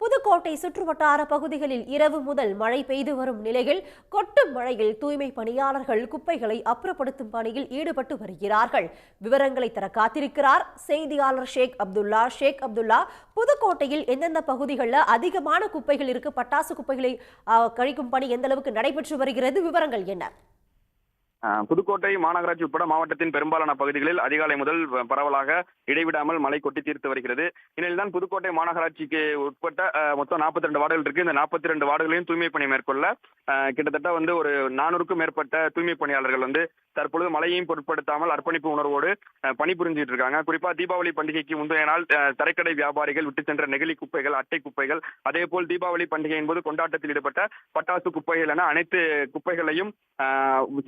புதுக்கோட்டை சுற்றுவட்டார பகுதிகளில் இரவு முதல் மழை பெய்து வரும் நிலையில் கொட்டும் மழையில் தூய்மை பணியாளர்கள் குப்பைகளை அப்புறப்படுத்தும் பணியில் ஈடுபட்டு வருகிறார்கள். விவரங்களை தர காத்திருக்கிறார் செய்தியாளர் ஷேக் அப்துல்லா. புதுக்கோட்டையில் எந்தெந்த பகுதிகளில் அதிகமான குப்பைகள் இருக்கு, பட்டாசு குப்பைகளை கழிக்கும் பணி எந்த அளவுக்கு நடைபெற்று வருகிறது, விவரங்கள் என்ன? புதுக்கோட்டை மாநகராட்சி உட்பட மாவட்டத்தின் பெரும்பாலான பகுதிகளில் அதிகாலை முதல் பரவலாக இடைவிடாமல் மழை கொட்டி தீர்த்து வருகிறது. இந்நிலையில்தான் புதுக்கோட்டை மாநகராட்சிக்கு உட்பட்ட மொத்தம் 42 வார்டுகள் இருக்கு. இந்த 42 வார்டுகளையும் தூய்மை பணி மேற்கொள்ள கிட்டத்தட்ட ஒரு 400க்கும் மேற்பட்ட தூய்மை பணியாளர்கள் தற்பொழுது மழையையும் பொருட்படுத்தாமல் அர்ப்பணிப்பு உணர்வோடு பணிபுரிஞ்சிட்டு இருக்காங்க. குறிப்பா தீபாவளி பண்டிகைக்கு முந்தைய நாள் தரைக்கடை வியாபாரிகள் விட்டு சென்ற நெகிழி குப்பைகள், அட்டை குப்பைகள், அதே போல் தீபாவளி பண்டிகையின் போது கொண்டாட்டத்தில் ஈடுபட்ட பட்டாசு குப்பைகள் என அனைத்து குப்பைகளையும்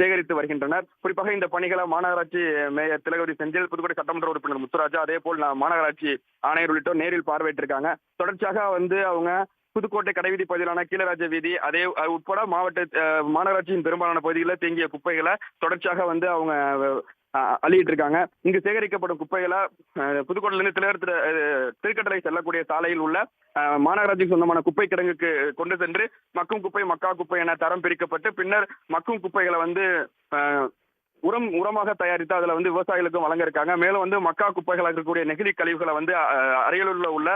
சேகரித்து வருகின்றனர். குறிப்பாக இந்த பணிகளை மாநகராட்சி மேயர் திலகவதி செந்தில், புதுக்கோட்டை சட்டமன்ற உறுப்பினர் முத்துராஜா, அதே போல் மாநகராட்சி ஆணையர் உள்ளிட்டோர் நேரில் பார்வையிட்டிருக்காங்க. தொடர்ச்சியாக அவங்க புதுக்கோட்டை கடைவீதி பகுதியிலான கீழராஜ வீதி அதே உட்பட மாநகராட்சியின் பெரும்பாலான பகுதிகளில் தேங்கிய குப்பைகளை தொடர்ச்சியாக அவங்க அள்ளிட்டு இருக்காங்க. இங்கு சேகரிக்கப்படும் குப்பைகளை புதுக்கோட்டையிலிருந்து திருக்கட்டளை செல்லக்கூடிய சாலையில் உள்ள மாநகராட்சிக்கு சொந்தமான குப்பை கிடங்குக்கு கொண்டு சென்று மக்கும் குப்பை, மக்கா குப்பை என தரம் பிரிக்கப்பட்டு பின்னர் மக்கும் குப்பைகளை உரமாக தயாரித்து அதுல விவசாயிகளுக்கும் வழங்க இருக்காங்க. மேலும் மக்கா குப்பைகளாக இருக்கக்கூடிய நெகிழி கழிவுகளை அரியலூர்ல உள்ள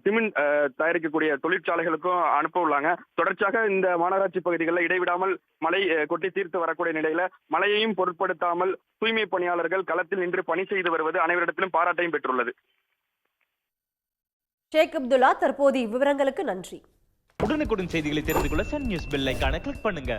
சிமெண்ட் தயாரிக்கக்கூடிய தொழிற்சாலைகளுக்கும் அனுப்ப உள்ளாங்க. தொடர்ச்சியாக இந்த மாநகராட்சி பகுதிகளில் இடைவிடாமல் மழை கொட்டி தீர்த்து வரக்கூடிய நிலையில மழையையும் பொருட்படுத்தாமல் தூய்மை பணியாளர்கள் களத்தில் நின்று பணி செய்து வருவது அனைவரிடத்திலும் பாராட்டையும் பெற்றுள்ளது. ஷேக் அப்துல்லா, தற்போதைய விவரங்களுக்கு நன்றி. உடனுக்குடன் செய்திகளை தெரிந்து கொள்ள சன் நியூஸ் பெல் ஐகானை கிளிக் பண்ணுங்க.